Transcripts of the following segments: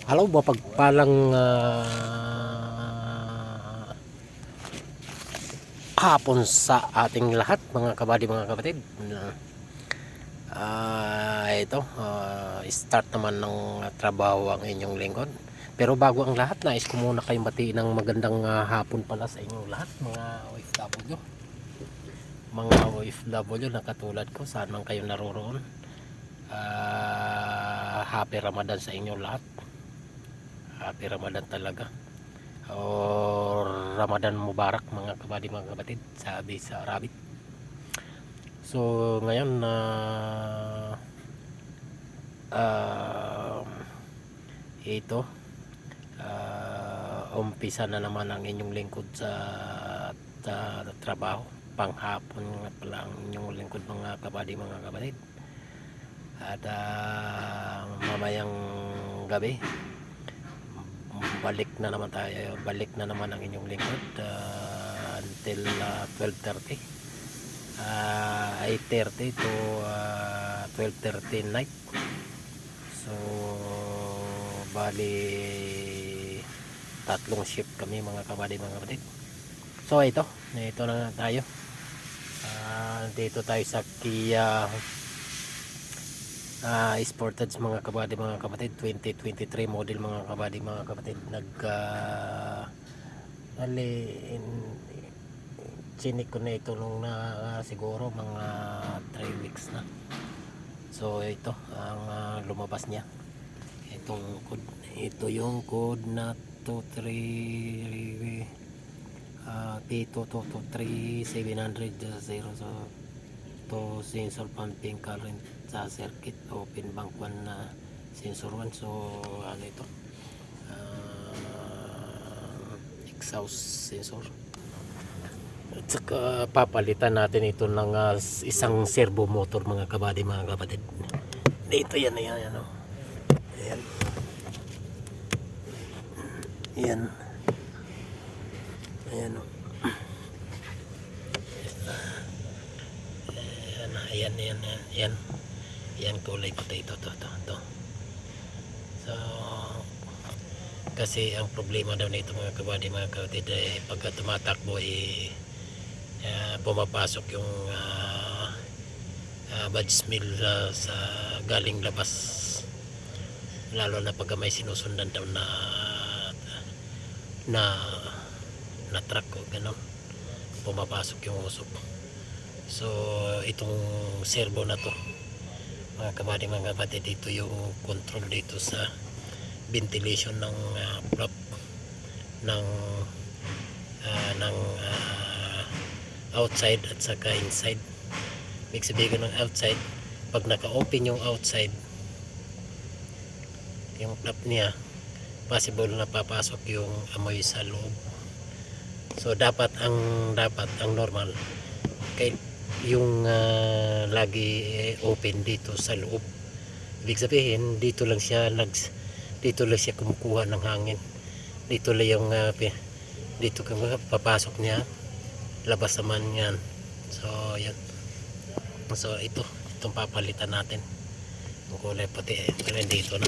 Hello, mapagpalang hapon sa ating lahat mga kabady, mga kapatid. Ito, start naman ng trabaho ang inyong lingkod. Pero bago ang lahat, nais ko muna kayong batiin ng magandang hapon pala sa inyong lahat, mga OFW. Mga OFW na katulad ko, saan man kayo naroroon. Happy Ramadan sa inyong lahat. Happy Ramadan talaga. O Ramadan Mubarak mga kabady, mga kapatid, sabi sa Arabic. So ngayon ito umpisa na naman ang inyong lingkod sa trabaho. Panghapon nga pala ang inyong lingkod mga kabady, mga kapatid. At mamayang gabi balik na naman tayo, balik na naman ang inyong lingkod until 12:30, 8:30 to 12:30 night. So bali tatlong shift kami mga kabady, mga kapatid. So ito na tayo, dito tayo sa Kia Sportage mga kabady, mga kapatid, 2023 model mga kabady, mga kapatid. Chinik ko na ito nung siguro mga 3 weeks na. So ito ang lumabas niya, itong code, ito yung code na 23 P2223 700 so to sensor pumping current sa circuit, open bank 1 na sensor 1. So ano ito, exhaust sensor. At saka papalitan natin ito ng isang servo motor mga kabady, mga kapatid. Dito yan ano. Ayan. Ayan. Ayan o. Yan kulay puti ito. So kasi ang problema daw nito mga kabady, mga kapatid, pagka tumatakbo pumapasok yung bad smell sa galing labas, lalo na pagka may sinusundan daw na truck o gano'n, pumapasok yung usok. So itong servo na to mga kabady, mga kapatid, dito yung control dito sa ventilation ng flap ng outside at saka inside. Ibig sabihin ng outside, pag naka-open yung outside, yung flap niya, possible na papasok yung amoy sa loob. So dapat ang normal kay yung lagi open dito sa loob. Ibig sabihin dito lang siya kumukuha ng hangin. Dito lang yung dito kung papasok niya, labas naman yan. So yan. So itong papalitan natin. Ang kulay puti dito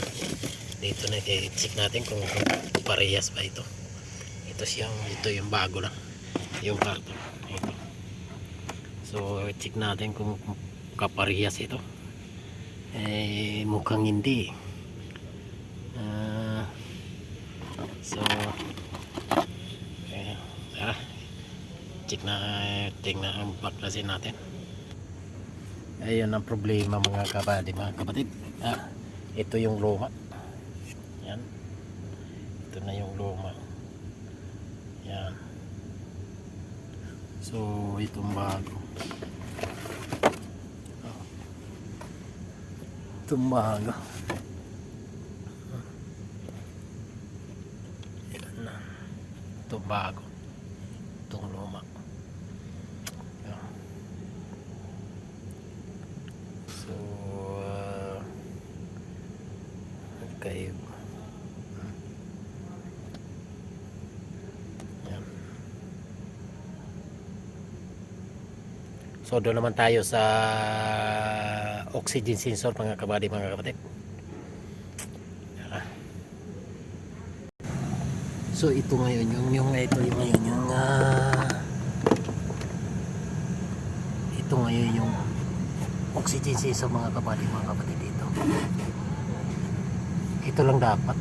na i-check natin kung parehas ba ito. Ito yung bago lang, yung karton ito. So check natin kung kaparehas ito. Mukhang hindi. So check na, tingnan ang baklasin natin. Ayun ang problema mga kabady, mga kapatid. Ito yung luma. Yan. Ito na yung luma. Yan. So itong bago. Itong bago. Yan na. Itong bago. Itong luma. Yan. So okay. Yan. So doon naman tayo sa oxygen sensor mga kabady, mga kapatid. So ito ngayon yung ito yung ngayon yung ito ngayon yung oxygen sa mga kapatid dito. Ito lang dapat.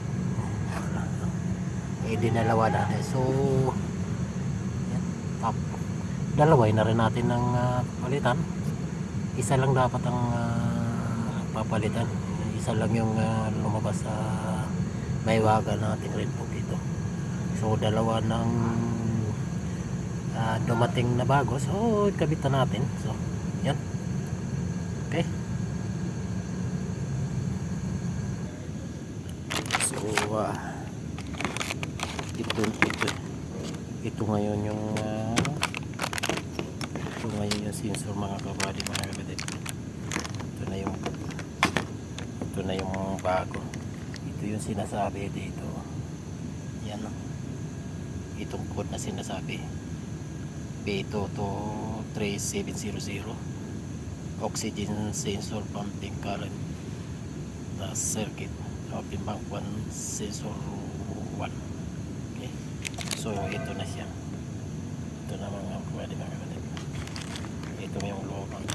Dinalawa natin. So yan, top. Dalaway na rin natin ng palitan. Isa lang dapat ang papalitan. Isa lang yung lumabas sa maywaga natin rin po dito. So dalawa ng dumating na bago. So kabitan natin. So yan. Okay. So ito ngayon yung sensor mga kabady, mga kapatid. Ito na yung bago. Ito yung sinasabi dito. Yan, itong code na sinasabi, P223 oxygen sensor pumping current circuit open bank 1 sensor 1. Okay, so ito na siya. Ito na mga kapatid, ito yung looban.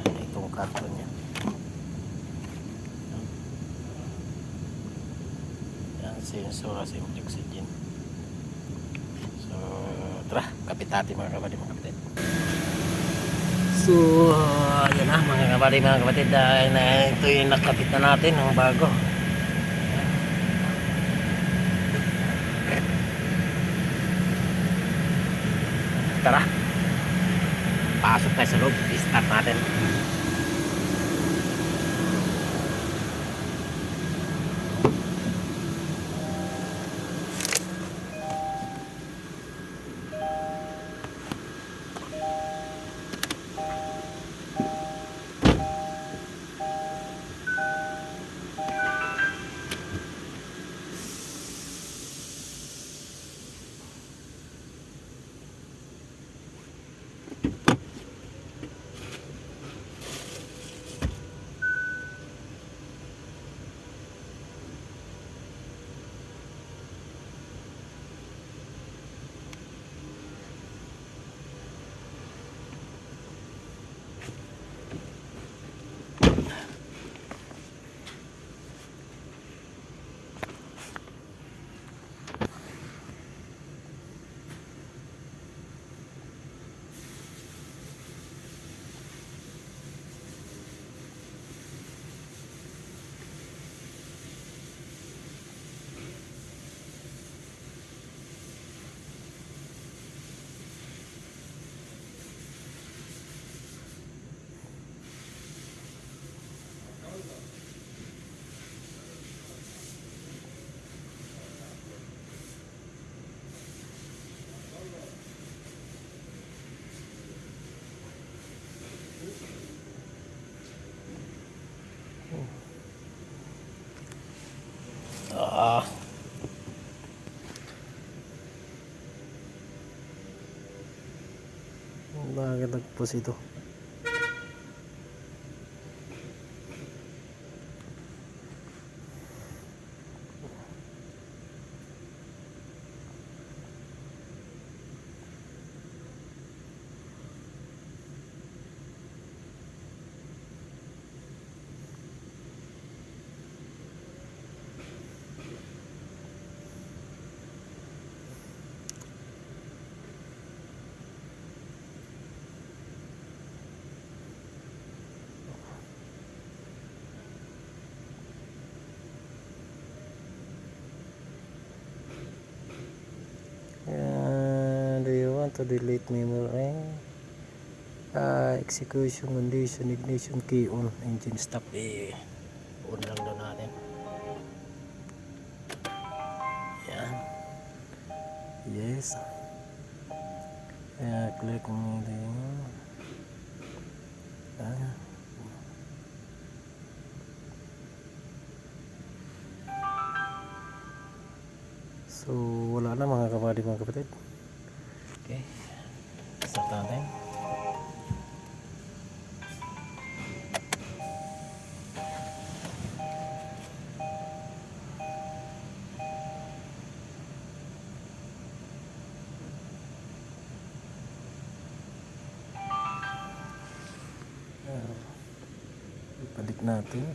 Itong karton niya. Yan, sensor assembly oxygen. So tara, kapit natin mga kapatid. So yan na mga kapatid, dahil na ito yung nakapit na natin ng bago. Tara, pasok tayo sa loob, i-start natin. Bakit nagpos ito? Do you want to delete memory? Execution condition, ignition key on, engine stop. On lang doon natin. Yan. Yes. Click mo din. So wala na mga kapatid. Okay, start natin. natin.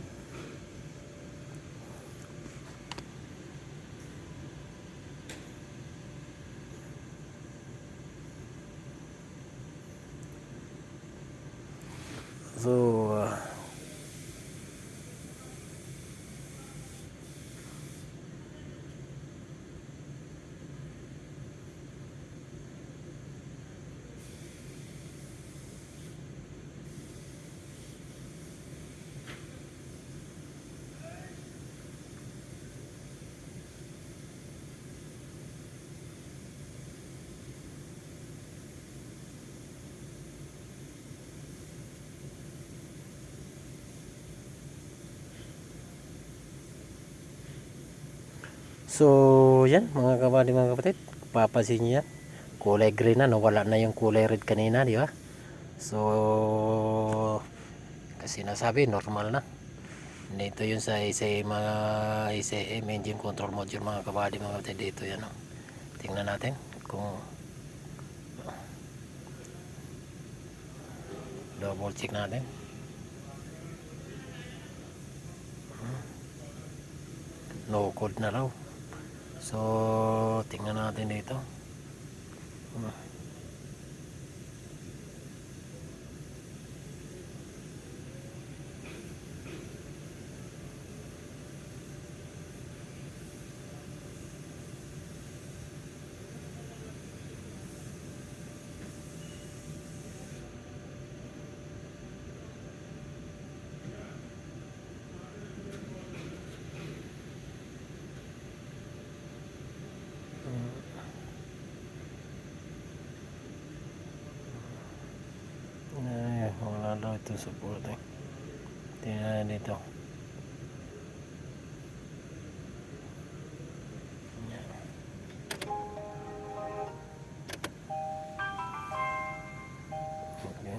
So yan mga kabady, mga kapatid, papansin niyo yan, kulay green na, nawala na yung kulay red kanina, di ba? So kasi nasabi normal na. Dito yun sa mga ICM engine control module, mga kabady, mga kapatid. Dito yan, oh. Tingnan natin kung double check natin. No code na raw. So tingnan natin dito. Wala daw ito support eh. Tingnan dito. Okay.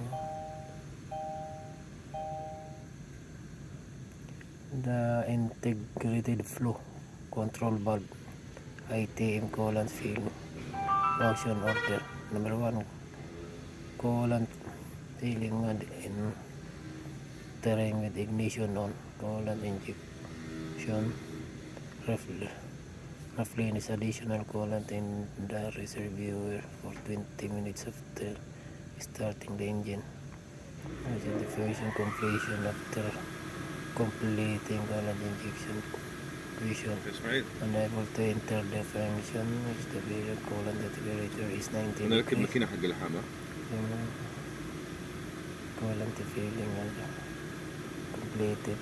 The integrated flow control valve ITM coolant fill function order number 1, coolant filling in terrain with ignition on, coolant injection refrain is additional coolant in the reservoir for 20 minutes after starting the engine. Identification completion after completing coolant injection vision. Unable to enter the function which the period coolant temperature is 90 انا اركب degrees. ماكينه حق اللحامه Coolant filling and completed.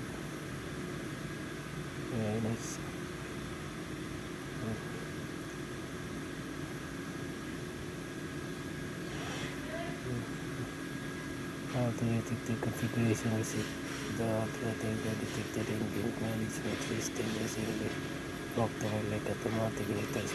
Very nice. How to detect the configuration receipt. The automatic detected engine management system is properly like automatic returns.